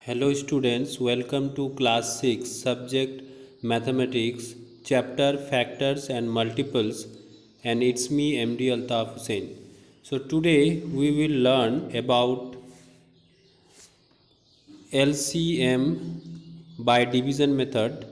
Hello students, welcome to class 6 subject mathematics chapter factors and multiples, and it's me MD Altaf Hussain. So today we will learn about LCM by division method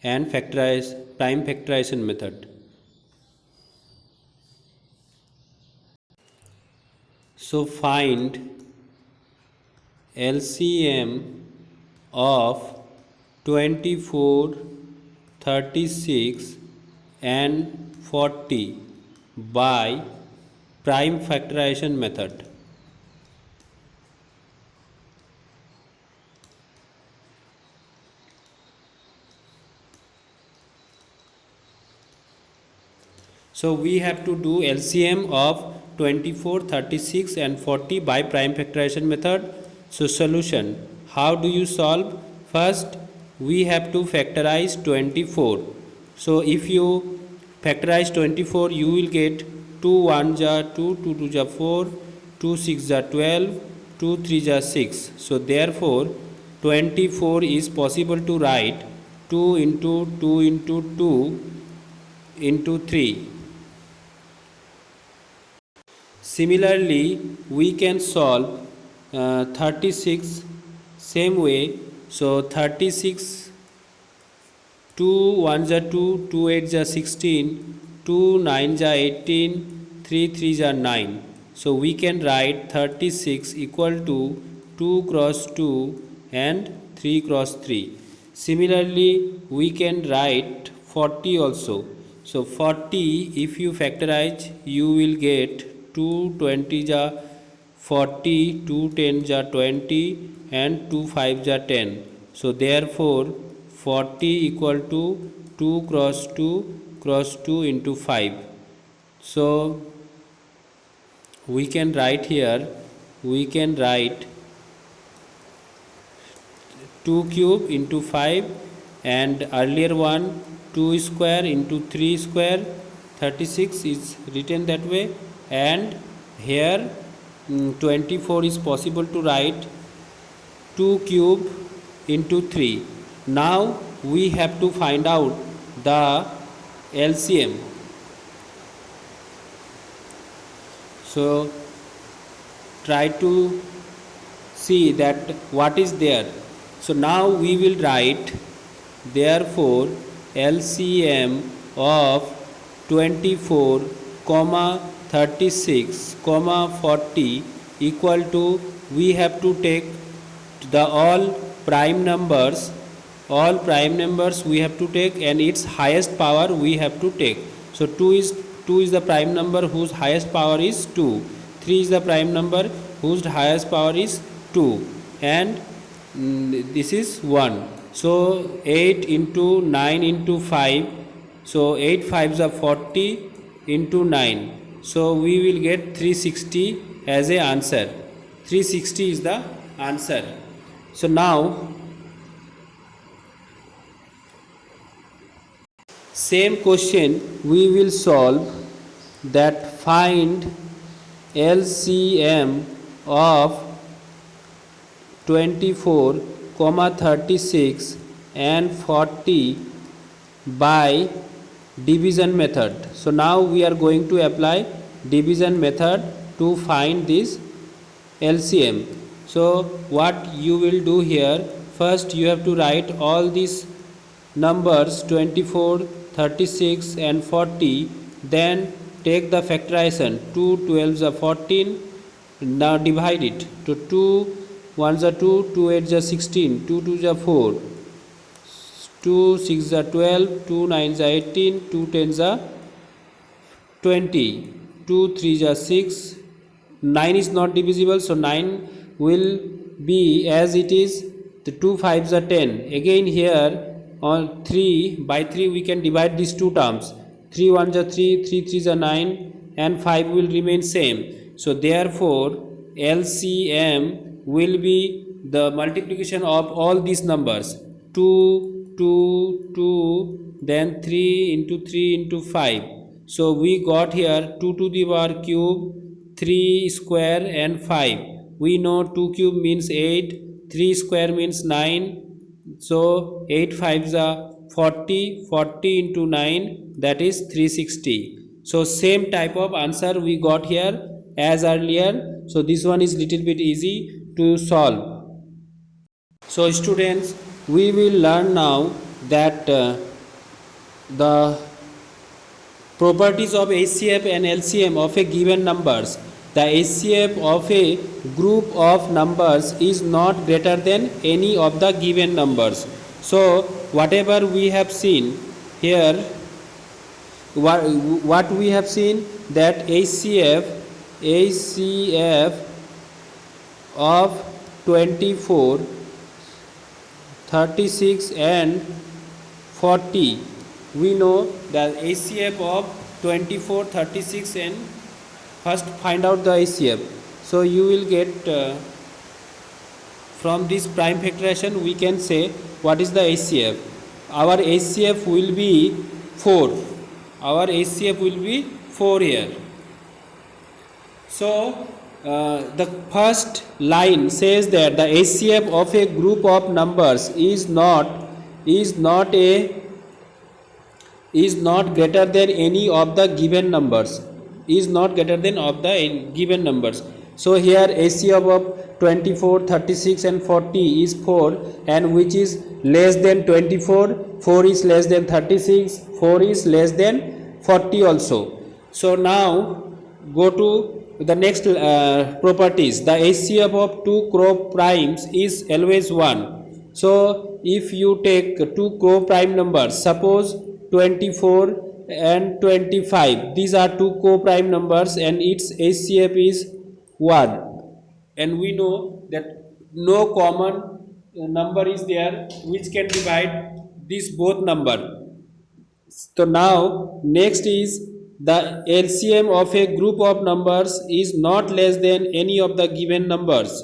and prime factorization method. So find LCM of 24, 36 and 40 by prime factorization method. So we have to do LCM of 24, 36 and 40 by prime factorization method. So solution, how do you solve? First we have to factorize 24. So if you factorize 24, you will get 2 1 ja 2, 2 2 ja 4, 2 6 ja 12, 2 3 ja 6. So therefore 24 is possible to write 2 into 2 into 2 into 3. Similarly, we can solve 36 same way. So 36, 2 1 ja 2, 2 8 ja 16, 2 9 ja 18, 3 3 ja 9. So we can write 36 equal to 2 cross 2 and 3 cross 3. Similarly, we can write 40 also. So 40, if you factorize, you will get 2 20 ja 40, 2 10 ja 20 and 2 5 ja 10. So therefore 40 equal to 2 cross 2 cross 2 into 5. So we can write here, we can write 2 cube into 5, and earlier one 2 square into 3 square, 36 is written that way, and here 24 is possible to write 2 cube into 3. Now we have to find out the LCM. So try to see that what is there. So now we will write, therefore LCM of 24 comma 36 comma 40 equal to, we have to take the all prime numbers we have to take, and its highest power we have to take. So 2 is the prime number whose highest power is 2, 3 is the prime number whose highest power is 2, and this is 1. So 8 into 9 into 5, so 8 5s are 40 into 9, so we will get 360 as a answer. 360 is the answer. So now same question we will solve, that find LCM of 24 comma 36 and 40 by division method. So now we are going to apply division method to find this LCM. So what you will do here, first you have to write all these numbers 24, 36 and 40, then take the factorization. 2 12s are 14. Now divide it to 2 1s are 2, 2 8s are 16, 2 2s are 4, 2 6s are 12, 2 9s are 18, 2 10s are 20, 2 3s are 6. 9 is not divisible, so 9 will be as it is. The 2 5s are 10. Again here on 3, by 3 we can divide these two terms. 3 1s are 3, 3 3s are 9, and 5 will remain same. So therefore LCM will be the multiplication of all these numbers, 2 2 2, then 3 into 3 into 5. So we got here 2 to the power cube, 3 square and 5. We know 2 cube means 8, 3 square means 9. So 8 5s are 40. 40 into 9, that is 360. So same type of answer we got here as earlier. So this one is little bit easy to solve. So students, we will learn now that the properties of HCF and LCM of a given numbers. The HCF of a group of numbers is not greater than any of the given numbers. So whatever we have seen here, what we have seen, that HCF of 24, 36 and 40, we know that HCF of 24, 36 and first find out the HCF. So you will get from this prime factorization we can say what is the HCF. Our HCF will be 4. Our HCF will be 4 here. So the first line says that the HCF of a group of numbers is not greater than any of the given numbers. Is not greater than of the given numbers. So here HCF of 24, 36 and 40 is 4, and which is less than 24, 4 is less than 36, 4 is less than 40 also. So now go to the next properties. The HCF of two co-primes is always 1. So if you take two co-prime numbers, suppose 24 and 25, these are two co-prime numbers and its HCF is 1, and we know that no common number is there which can divide these both number. So now next is the LCM of a group of numbers is not less than any of the given numbers.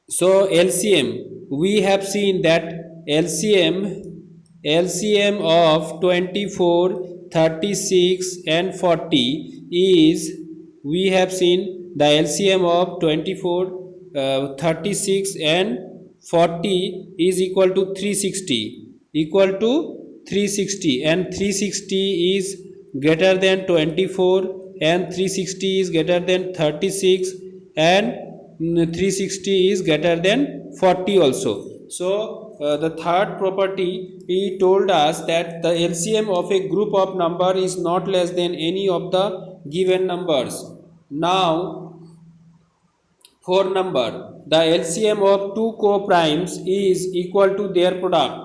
So LCM, we have seen that LCM of 24, 36 and 40 is, we have seen the LCM of 24, 36 and 40 is equal to 360, and 360 is greater than 24 and 360 is greater than 36 and 360 is greater than 40 also. So the third property, he told us that the LCM of a group of number is not less than any of the given numbers. Now for number, the LCM of two co-primes is equal to their product.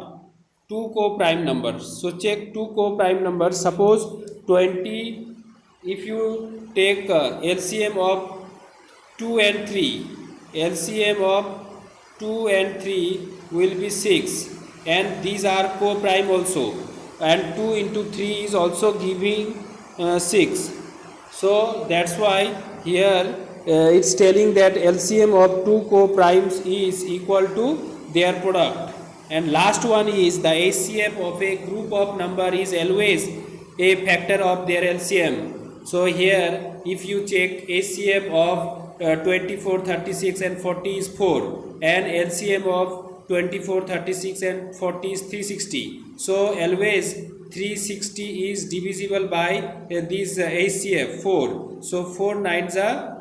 Two co-prime numbers. So check two co-prime numbers. Suppose 20, if you take LCM of 2 and 3, LCM of 2 and 3 will be 6, and these are co-prime also, and 2 into 3 is also giving 6. So that's why here it's telling that LCM of two co-primes is equal to their product. And last one is the HCF of a group of number is always a factor of their LCM. So here if you check HCF of 24, 36 and 40 is 4, and LCM of 24, 36 and 40 is 360. So always 360 is divisible by this HCF 4. So 4 nines are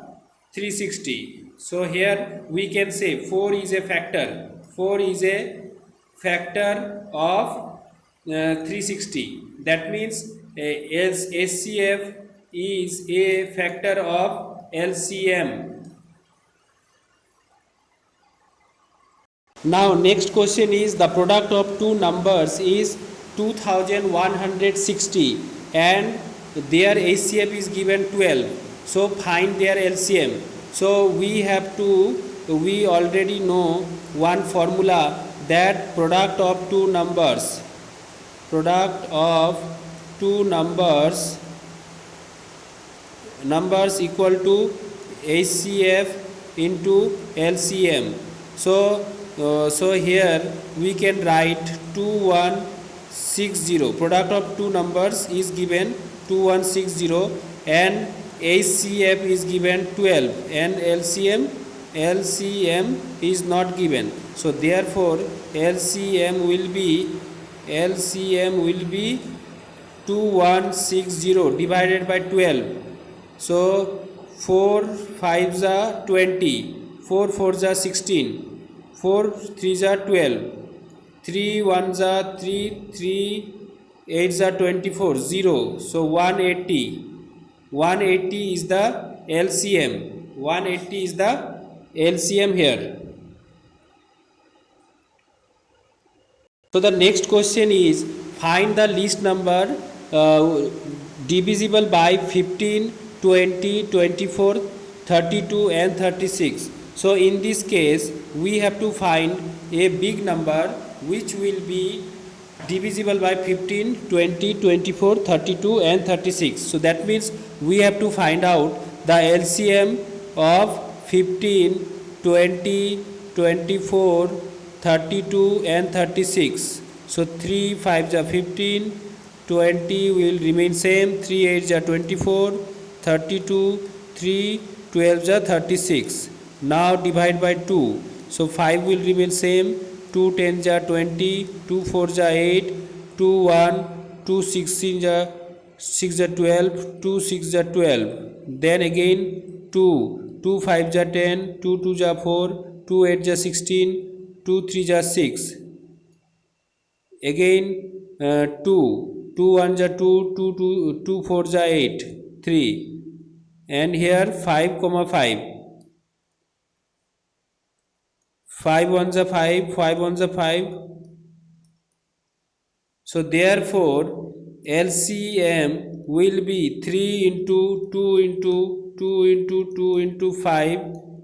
360. So here we can say 4 is a factor. 4 is a factor of 360. That means HCF is a factor of LCM. Now next question is, the product of two numbers is 2160 and their HCF is given 12. So find their LCM. So we already know one formula, that product of two numbers equal to HCF into LCM. So here we can write 2160. Product of two numbers is given 2160 and HCF is given 12 and LCM LCM is not given. So therefore LCM will be 2160 divided by 12. So 4 5s are 20, 4 4s are 16, 4 3s are 12, 3 1s are 3, 3 8s are 24, 0. So 180. 180 is the LCM. 180 is the LCM here. So the next question is, find the least number divisible by 15, 20, 24, 32 and 36. So in this case we have to find a big number which will be divisible by 15, 20, 24, 32 and 36. So that means we have to find out the LCM of 15, 20, 24, 32 and 36. So 3 5s are 15, 20 will remain same, 3 8s are 24, 32, 3 12s are 36. Now divide by 2. So 5 will remain same, 2 10s are 20, 2 4s are 8, 2 1, 2 16s are 6 are 12, 2 6 are 12. Then again 2, 2 5s are 10, 2 2s are 4, 2 8s are 16, 2 3s are 6. Again 2, 2 1s are 2, 2 4s are 8, 3. And here 5 comma 5. 5 1s are 5, 5 1s are 5. So therefore LCM will be 3 into 2 into 2 into 2 into 5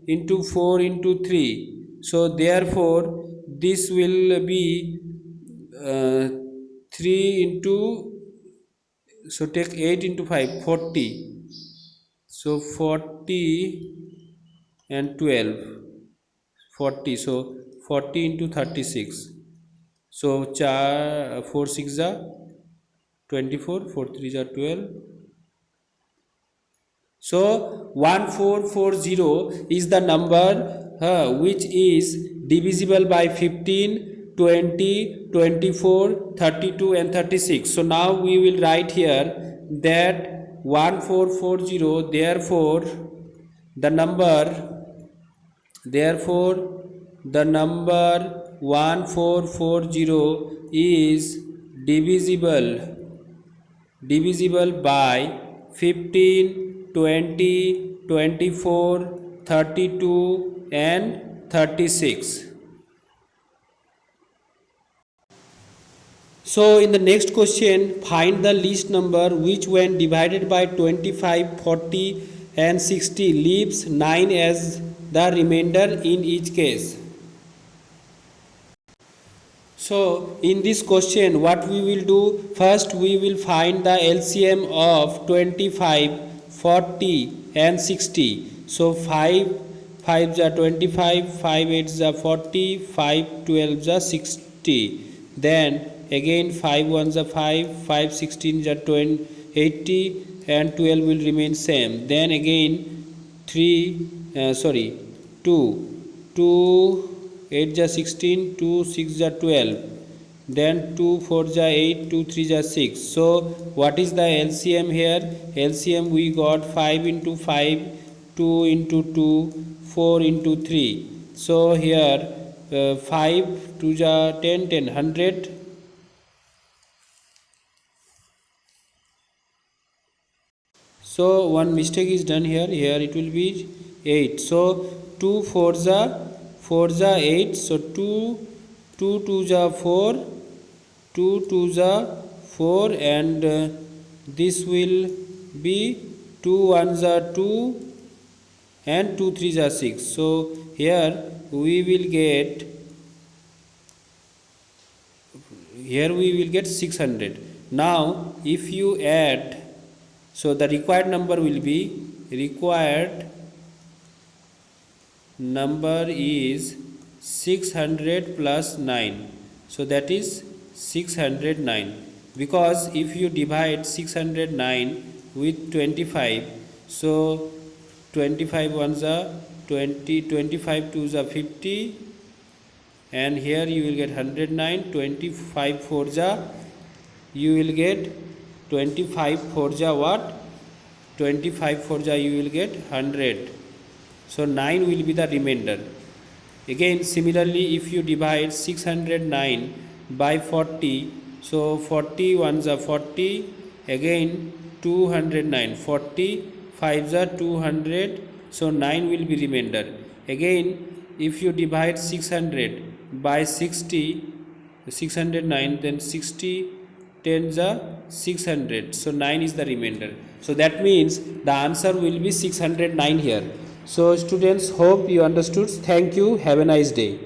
into 4 into 3. So therefore this will be 3 into, so take 8 into 5, 40. So 40 and 12, 40. So 40 into 36. So 4 6 are 24, 4 3 are 12. So 1440 is the number which is divisible by 15, 20, 24, 32 and 36. So now we will write here that 1440, therefore the number 1440 is divisible by 15, 20, 24, 32 and 36. So in the next question, find the least number which when divided by 25, 40 and 60 leaves 9 as the remainder in each case. So in this question what we will do, first we will find the LCM of 25, 40 and 60. So 5 5s are 25, 5 8s are 40, 5 12s are 60. Then again 5 1s are 5, 5 16s are 20, 80 and 12 will remain same. Then again 2 8 are 16, 2 6 are 12. Then 2 4 are 8, 2 3 are 6. So what is the LCM here? LCM we got 5 into 5, 2 into 2, 4 into 3. So here 5 2 are 10, 10, 100. So one mistake is done here. Here it will be 8. So 2 4s are 8. So 2 2s are 4, 2 2s are 4 and this will be 2 1s are 2 and 2 3s are 6. So here we will get 600. Now if you add, so the required number will be, is 600 plus 9. So that is 609, because if you divide 609 with 25, so 25 ones are 20, 25 to the 50, and here you will get 109, 25 4 ja, you will get 25 4 ja what, 25 4 ja you will get 100, so 9 will be the remainder. Again similarly, if you divide 609 by 40, so 40 1s are 40, again 209, 40 5s are 200, so 9 will be remainder. Again if you divide 600 by 60, 609, then 60 10s are 600, so 9 is the remainder. So that means the answer will be 609 here. So students, hope you understood. Thank you. Have a nice day.